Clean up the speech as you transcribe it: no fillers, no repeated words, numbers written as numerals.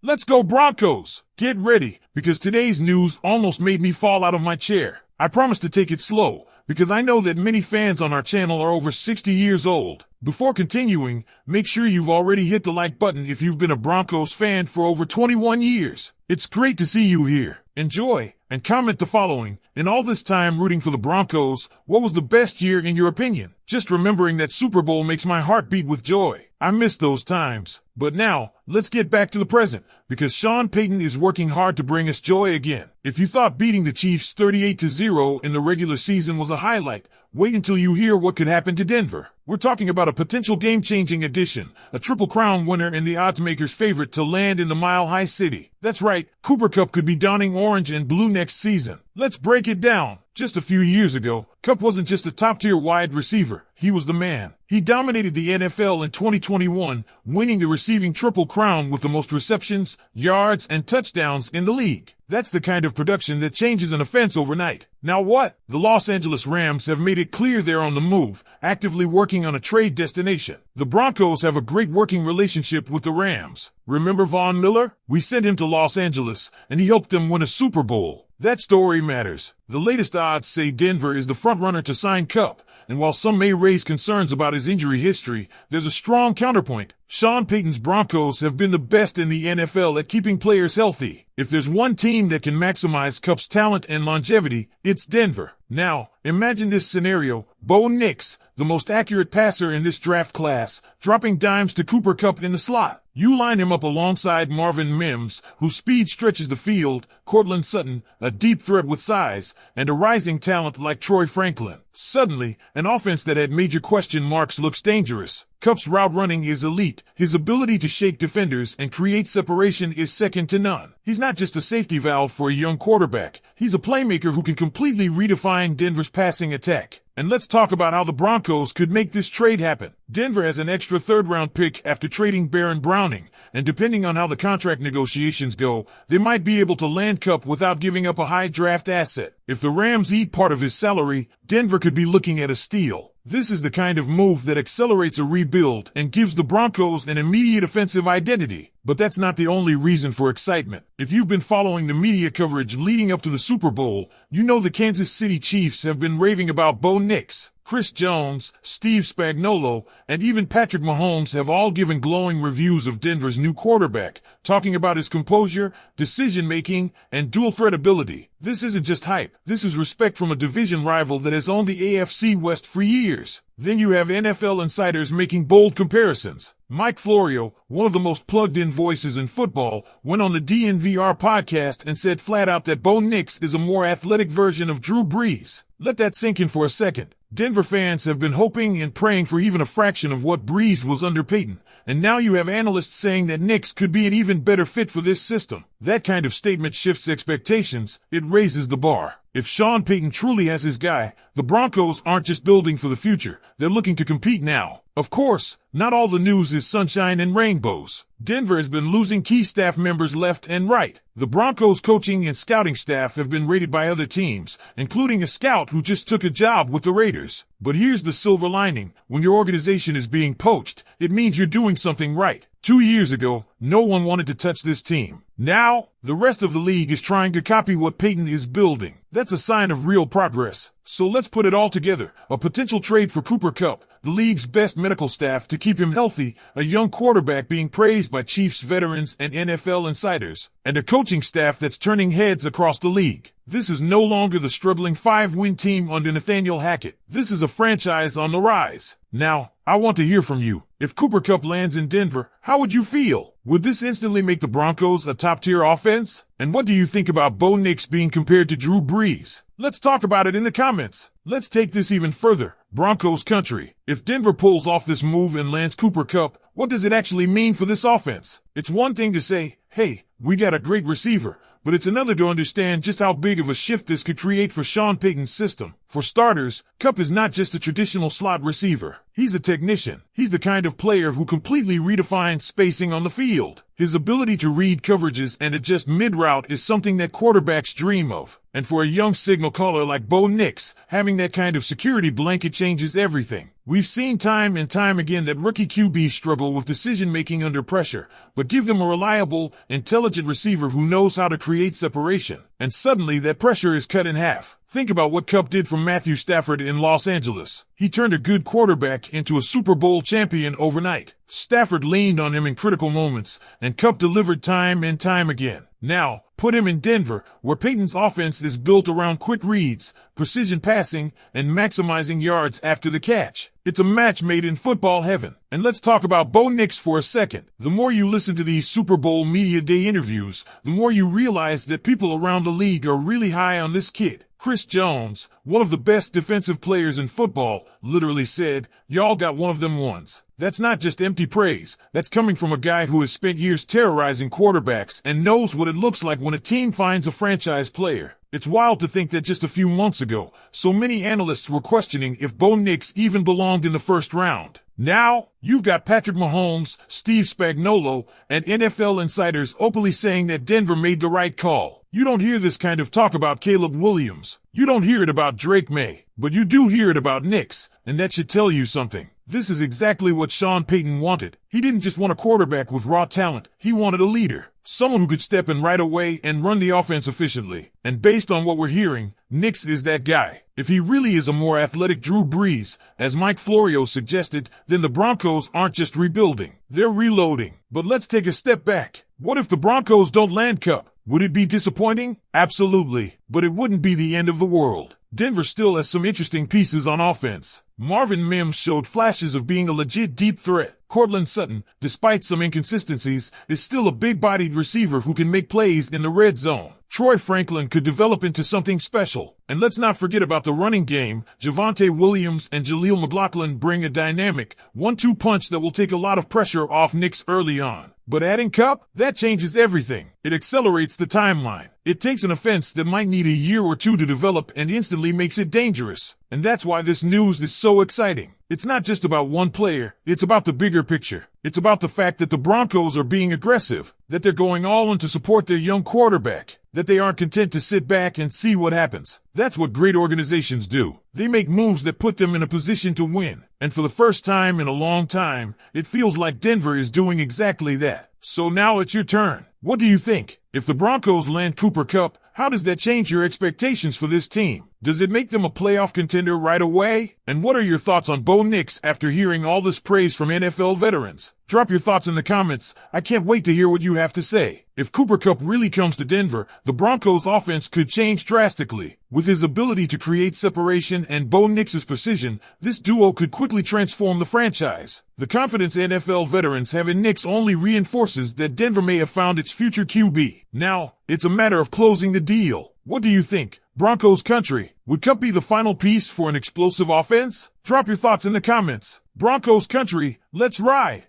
Let's go Broncos! Get ready, because today's news almost made me fall out of my chair. I promise to take it slow, because I know that many fans on our channel are over 60 years old. Before continuing, make sure you've already hit the like button if you've been a Broncos fan for over 21 years. It's great to see you here. Enjoy, and comment the following. In all this time rooting for the Broncos, what was the best year in your opinion? Just remembering that Super Bowl makes my heart beat with joy. I miss those times. But now, let's get back to the present, because Sean Payton is working hard to bring us joy again. If you thought beating the Chiefs 38-0 in the regular season was a highlight, wait until you hear what could happen to Denver. We're talking about a potential game-changing addition, a Triple Crown winner and the odds-makers' favorite to land in the Mile High City. That's right, Cooper Kupp could be donning orange and blue next season. Let's break it down. Just a few years ago, Kupp wasn't just a top-tier wide receiver, he was the man. He dominated the NFL in 2021, winning the receiving Triple Crown with the most receptions, yards, and touchdowns in the league. That's the kind of production that changes an offense overnight. Now what? The Los Angeles Rams have made it clear they're on the move, actively working on a trade destination. The Broncos have a great working relationship with the Rams. Remember Von Miller? We sent him to Los Angeles, and he helped them win a Super Bowl. That story matters. The latest odds say Denver is the front-runner to sign Kupp, and while some may raise concerns about his injury history, there's a strong counterpoint. Sean Payton's Broncos have been the best in the NFL at keeping players healthy. If there's one team that can maximize Kupp's talent and longevity, it's Denver. Now, imagine this scenario. Bo Nix, the most accurate passer in this draft class, dropping dimes to Cooper Kupp in the slot. You line him up alongside Marvin Mims, whose speed stretches the field, Cortland Sutton, a deep threat with size, and a rising talent like Troy Franklin. Suddenly, an offense that had major question marks looks dangerous. Kupp's route running is elite. His ability to shake defenders and create separation is second to none. He's not just a safety valve for a young quarterback. He's a playmaker who can completely redefine Denver's passing attack. And let's talk about how the Broncos could make this trade happen. Denver has an extra third-round pick after trading Baron Browning, and depending on how the contract negotiations go, they might be able to land Kupp without giving up a high draft asset. If the Rams eat part of his salary, Denver could be looking at a steal. This is the kind of move that accelerates a rebuild and gives the Broncos an immediate offensive identity. But that's not the only reason for excitement. If you've been following the media coverage leading up to the Super Bowl, you know the Kansas City Chiefs have been raving about Bo Nix. Chris Jones, Steve Spagnuolo, and even Patrick Mahomes have all given glowing reviews of Denver's new quarterback, talking about his composure, decision-making, and dual-threat ability. This isn't just hype. This is respect from a division rival that has owned the AFC West for years. Then you have NFL insiders making bold comparisons. Mike Florio, one of the most plugged-in voices in football, went on the DNVR podcast and said flat out that Bo Nix is a more athletic version of Drew Brees. Let that sink in for a second. Denver fans have been hoping and praying for even a fraction of what Brees was under Payton, and now you have analysts saying that Nix could be an even better fit for this system. That kind of statement shifts expectations. It raises the bar. If Sean Payton truly has his guy, the Broncos aren't just building for the future. They're looking to compete now. Of course, not all the news is sunshine and rainbows. Denver has been losing key staff members left and right. The Broncos coaching and scouting staff have been raided by other teams, including a scout who just took a job with the Raiders. But here's the silver lining. When your organization is being poached, it means you're doing something right. 2 years ago, no one wanted to touch this team. Now, the rest of the league is trying to copy what Payton is building. That's a sign of real progress. So let's put it all together. A potential trade for Cooper Kupp, the league's best medical staff to keep him healthy, a young quarterback being praised by Chiefs veterans and NFL insiders, and a coaching staff that's turning heads across the league. This is no longer the struggling 5-win team under Nathaniel Hackett. This is a franchise on the rise. Now, I want to hear from you. If Cooper Kupp lands in Denver, how would you feel? Would this instantly make the Broncos a top-tier offense? And what do you think about Bo Nix being compared to Drew Brees? Let's talk about it in the comments. Let's take this even further. Broncos country. If Denver pulls off this move and lands Cooper Kupp, what does it actually mean for this offense? It's one thing to say, hey, we got a great receiver, but it's another to understand just how big of a shift this could create for Sean Payton's system. For starters, Kupp is not just a traditional slot receiver. He's a technician. He's the kind of player who completely redefines spacing on the field. His ability to read coverages and adjust mid-route is something that quarterbacks dream of. And for a young signal caller like Bo Nix, having that kind of security blanket changes everything. We've seen time and time again that rookie QBs struggle with decision-making under pressure, but give them a reliable, intelligent receiver who knows how to create separation. And suddenly that pressure is cut in half. Think about what Kupp did for Matthew Stafford in Los Angeles. He turned a good quarterback into a Super Bowl champion overnight. Stafford leaned on him in critical moments, and Kupp delivered time and time again. Now, put him in Denver, where Payton's offense is built around quick reads, precision passing, and maximizing yards after the catch. It's a match made in football heaven. And let's talk about Bo Nix for a second. The more you listen to these Super Bowl Media Day interviews, the more you realize that people around the league are really high on this kid. Chris Jones, one of the best defensive players in football, literally said, "Y'all got one of them ones." That's not just empty praise. That's coming from a guy who has spent years terrorizing quarterbacks and knows what it looks like when a team finds a franchise player. It's wild to think that just a few months ago, so many analysts were questioning if Bo Nix even belonged in the first round. Now, you've got Patrick Mahomes, Steve Spagnuolo, and NFL insiders openly saying that Denver made the right call. You don't hear this kind of talk about Caleb Williams. You don't hear it about Drake May. But you do hear it about Nix, and that should tell you something. This is exactly what Sean Payton wanted. He didn't just want a quarterback with raw talent. He wanted a leader. Someone who could step in right away and run the offense efficiently. And based on what we're hearing, Nix is that guy. If he really is a more athletic Drew Brees, as Mike Florio suggested, then the Broncos aren't just rebuilding. They're reloading. But let's take a step back. What if the Broncos don't land Kupp? Would it be disappointing? Absolutely. But it wouldn't be the end of the world. Denver still has some interesting pieces on offense. Marvin Mims showed flashes of being a legit deep threat. Cortland Sutton, despite some inconsistencies, is still a big-bodied receiver who can make plays in the red zone. Troy Franklin could develop into something special. And let's not forget about the running game. Javonte Williams and Jaleel McLaughlin bring a dynamic 1-2 punch that will take a lot of pressure off Nix early on. But adding Kupp, that changes everything. It accelerates the timeline. It takes an offense that might need a year or two to develop and instantly makes it dangerous. And that's why this news is so exciting. It's not just about one player, it's about the bigger picture. It's about the fact that the Broncos are being aggressive, that they're going all in to support their young quarterback, that they aren't content to sit back and see what happens. That's what great organizations do. They make moves that put them in a position to win. And for the first time in a long time, it feels like Denver is doing exactly that. So now it's your turn. What do you think? If the Broncos land Cooper Kupp, how does that change your expectations for this team? Does it make them a playoff contender right away? And what are your thoughts on Bo Nix after hearing all this praise from NFL veterans? Drop your thoughts in the comments. I can't wait to hear what you have to say. If Cooper Kupp really comes to Denver, the Broncos' offense could change drastically. With his ability to create separation and Bo Nix's precision, this duo could quickly transform the franchise. The confidence NFL veterans have in Nix only reinforces that Denver may have found its future QB. Now, it's a matter of closing the deal. What do you think? Broncos country, would Kupp be the final piece for an explosive offense? Drop your thoughts in the comments. Broncos country, let's ride!